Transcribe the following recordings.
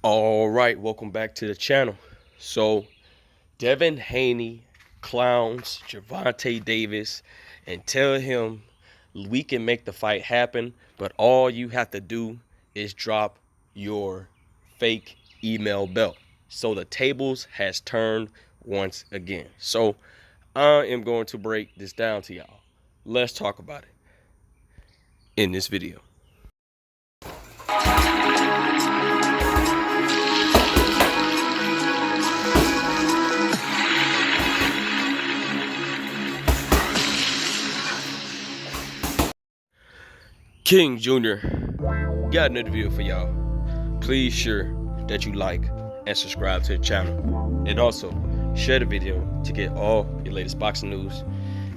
All right, welcome back to the channel. So, Devin Haney clowns Gervonta Davis and tell him we can make the fight happen, but all you have to do is drop your fake email belt. So the tables has turned once again. So I am going to break this down to y'all. Let's talk about it in this video. King Jr. got another video for y'all. Please sure that you like and subscribe to the channel, and also share the video to get all your latest boxing news,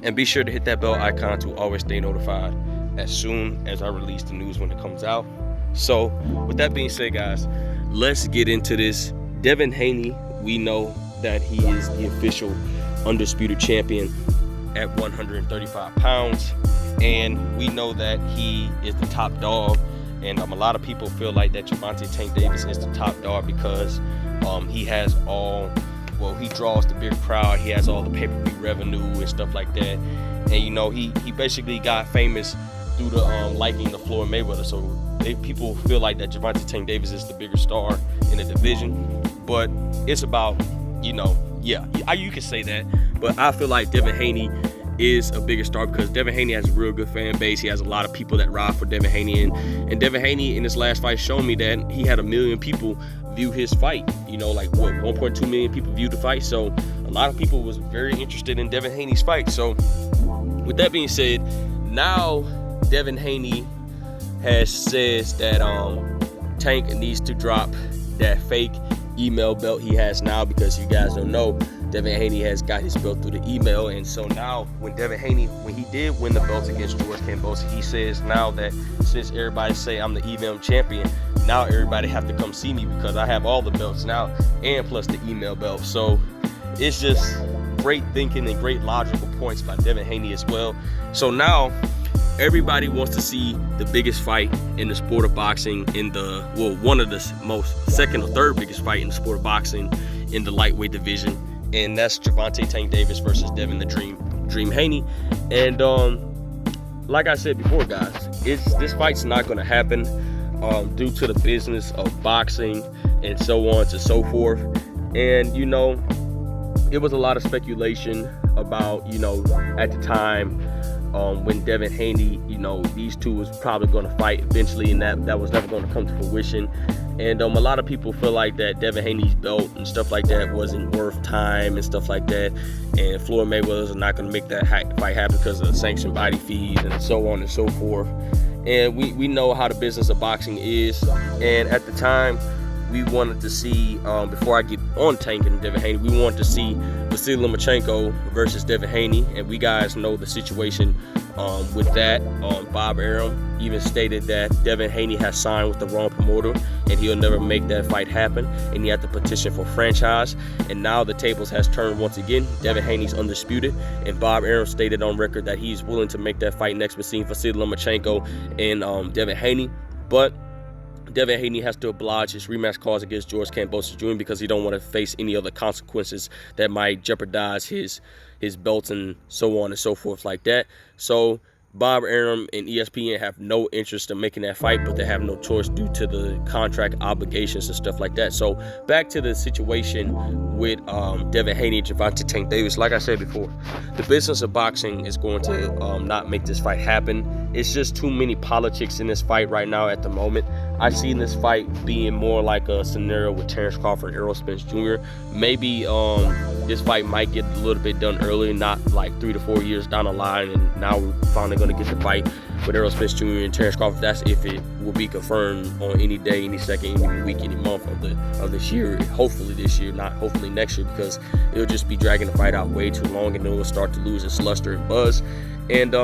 and be sure to hit that bell icon to always stay notified as soon as I release the news when it comes out. So with that being said, guys, let's get into this. Devin Haney, we know that he is the official undisputed champion at 135 pounds. And we know that he is the top dog, and a lot of people feel like that Gervonta Tank Davis is the top dog because he has he draws the big crowd, he has all the pay-per-view revenue and stuff like that, and you know he basically got famous through the liking the Floyd Mayweather. So people feel like that Gervonta Tank Davis is the bigger star in the division, but it's about, you can say that, but I feel like Devin Haney is a bigger star because Devin Haney has a real good fan base. He has a lot of people that ride for Devin Haney, and Devin Haney in his last fight showed me that he had 1 million people view his fight. 1.2 million people viewed the fight. So a lot of people was very interested in Devin Haney's fight. So with that being said, now Devin Haney has says that Tank needs to drop that fake email belt he has now, because you guys don't know, Devin Haney has got his belt through the email. And so now when Devin Haney, when he did win the belt against George Kambosos, he says now that since everybody say I'm the email champion, now everybody have to come see me because I have all the belts now, and plus the email belt. So it's just great thinking and great logical points by Devin Haney as well. So now everybody wants to see the biggest fight in the sport of boxing, in the one of the second or third biggest fight in the sport of boxing in the lightweight division, and that's Gervonta Tank Davis versus Devin the Dream Haney. And like I said before, guys, this fight's not going to happen due to the business of boxing and so on and so forth. And it was a lot of speculation about at the time when Devin Haney, these two was probably going to fight eventually, and that was never going to come to fruition. And a lot of people feel like that Devin Haney's belt and stuff like that wasn't worth time and stuff like that, and Floyd Mayweather is not going to make that fight happen because of sanctioned body fees and so on and so forth. And we know how the business of boxing is, and at the time we wanted to see, before I get on Tank and Devin Haney, we wanted to see Vasily Lomachenko versus Devin Haney, and we guys know the situation with that. Bob Arum even stated that Devin Haney has signed with the wrong promoter and he'll never make that fight happen, and he had to petition for franchise. And now the tables has turned once again. Devin Haney's undisputed, and Bob Arum stated on record that he's willing to make that fight next between Vasily Lomachenko and Devin Haney. But Devin Haney has to oblige his rematch clause against George Kambosos Jr. because he don't want to face any other consequences that might jeopardize his belts and so on and so forth like that. So Bob Arum and ESPN have no interest in making that fight, but they have no choice due to the contract obligations and stuff like that. So back to the situation with Devin Haney and Gervonta Tank Davis. Like I said before, the business of boxing is going to not make this fight happen. It's just too many politics in this fight right now at the moment. I see this fight being more like a scenario with Terrence Crawford and Errol Spence Jr. Maybe this fight might get a little bit done early, not like 3 to 4 years down the line, and now we're finally going to get the fight with Errol Spence Jr. and Terrence Crawford. That's if it will be confirmed on any day, any second, any week, any month of this year. Hopefully this year, not hopefully next year, because it'll just be dragging the fight out way too long, and then it will start to lose its luster and buzz. And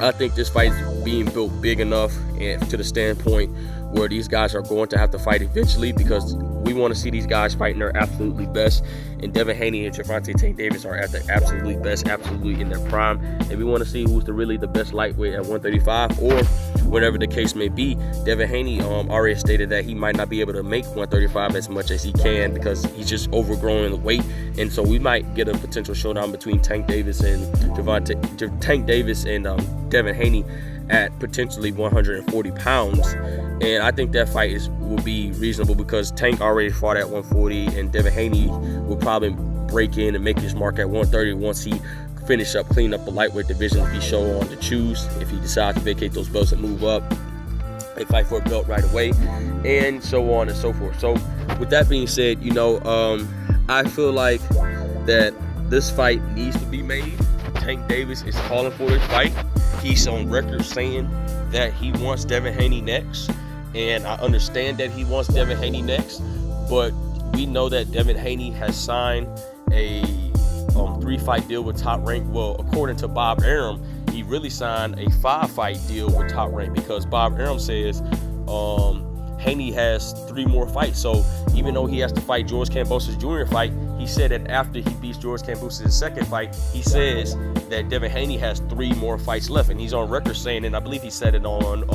I think this fight is being built big enough, and to the standpoint where these guys are going to have to fight eventually, because we want to see these guys fighting their absolutely best. And Devin Haney and Gervonta Tank Davis are at the absolutely best, absolutely in their prime. And we want to see who's really the best lightweight at 135, or whatever the case may be. Devin Haney already stated that he might not be able to make 135 as much as he can because he's just overgrown in the weight. And so we might get a potential showdown between Tank Davis and Devin Haney at potentially 140 pounds. And I think that fight will be reasonable because Tank already fought at 140, and Devin Haney will probably break in and make his mark at 130 once he clean up the lightweight division if he show on to choose, if he decides to vacate those belts and move up and fight for a belt right away, and so on and so forth. So with that being said, I feel like that this fight needs to be made. Tank Davis is calling for this fight. He's on record saying that he wants Devin Haney next, and I understand that he wants Devin Haney next, but we know that Devin Haney has signed a 3-fight deal with Top Rank. Well, according to Bob Arum, he really signed a 5-fight deal with Top Rank, because Bob Arum says Haney has 3 more fights. So even though he has to fight George Kambosos Jr. fight, he said that after he beats George Kambosos' second fight, he says that Devin Haney has 3 more fights left, and he's on record saying, and I believe he said it on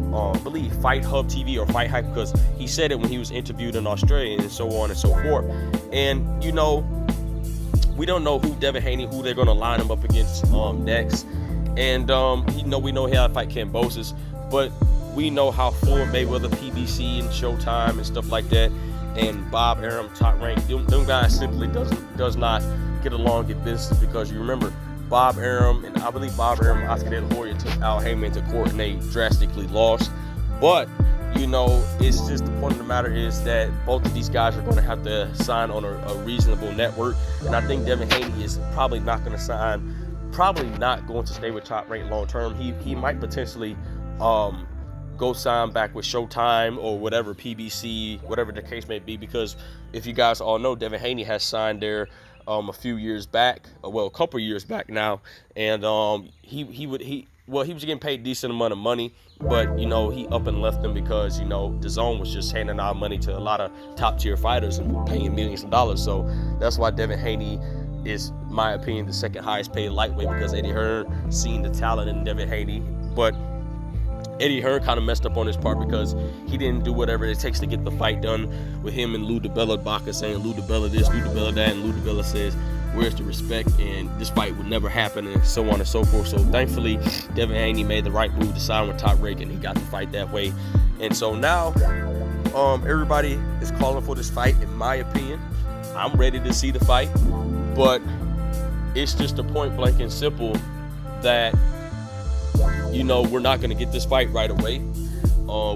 I believe Fight Hub TV or Fight Hype, because he said it when he was interviewed in Australia and so on and so forth. And we don't know who Devin Haney, who they're going to line him up against next. And we know he'll fight Kambosos, but we know how Floyd Mayweather, PBC, and Showtime and stuff like that, and Bob Arum, Top Rank, them guys simply does not get along in business, because you remember Bob Arum, and I believe Bob Arum, Oscar De La Hoya took Al Heyman to court and they drastically lost. But it's just the point of the matter is that both of these guys are going to have to sign on a reasonable network, and I think Devin Haney is probably not going to sign, probably not going to stay with Top Rank long term. He might potentially go sign back with Showtime or whatever, PBC, whatever the case may be, because if you guys all know, Devin Haney has signed there a few years back, a couple years back now, and he was getting paid a decent amount of money, but he up and left them because the Zone was just handing out money to a lot of top tier fighters and paying millions of dollars. So that's why Devin Haney is, in my opinion, the second highest paid lightweight, because Eddie Hearn seen the talent in Devin Haney, but Eddie Hearn kind of messed up on his part because he didn't do whatever it takes to get the fight done with him and Lou DiBella. Baca saying Lou DiBella this, Lou DiBella that, and Lou DiBella says, where's the respect, and this fight would never happen, and so on and so forth. So thankfully, Devin Haney made the right move to sign with Top Rank, and he got the fight that way. And so now everybody is calling for this fight. In my opinion, I'm ready to see the fight, but it's just a point blank and simple that we're not going to get this fight right away.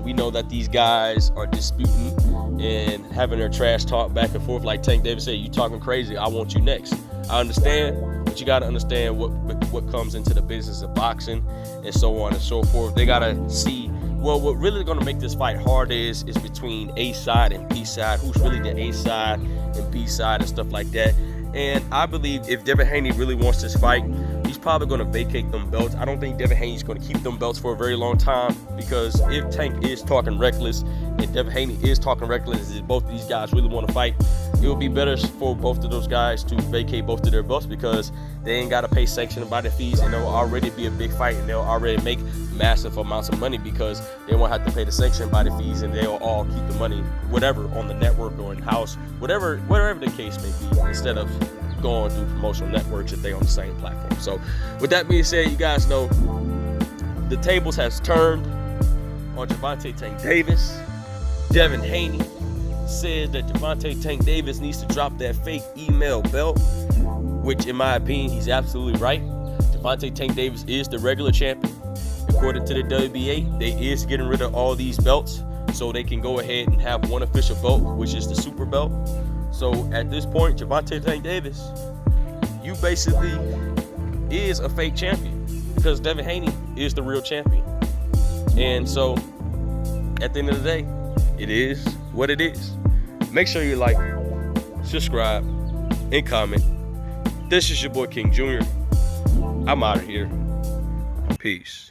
We know that these guys are disputing and having their trash talk back and forth. Like Tank Davis said, you talking crazy, I want you next. I understand, but you got to understand what comes into the business of boxing and so on and so forth. They got to see, what really going to make this fight hard is between A side and B side. Who's really the A side and B side and stuff like that. And I believe if Devin Haney really wants this fight, he's probably going to vacate them belts. I don't think Devin Haney's going to keep them belts for a very long time, because if Tank is talking reckless and Devin Haney is talking reckless, if both of these guys really want to fight, it would be better for both of those guys to vacate both of their belts, because they ain't got to pay sanction and body fees, and it'll already be a big fight, and they'll already make massive amounts of money because they won't have to pay the sanction and body fees, and they'll all keep the money, whatever, on the network or in house, whatever the case may be, instead of going through promotional networks if they on the same platform. So with that being said, you guys know the tables has turned on Gervonta Tank Davis. Devin Haney says that Gervonta Tank Davis needs to drop that fake email belt, which in my opinion, he's absolutely right. Gervonta Tank Davis is the regular champion. According to the WBA, they is getting rid of all these belts so they can go ahead and have one official belt, which is the super belt. So at this point, Gervonta Tank Davis, you basically is a fake champion, because Devin Haney is the real champion. And so at the end of the day, it is what it is. Make sure you like, subscribe, and comment. This is your boy King Jr. I'm out of here. Peace.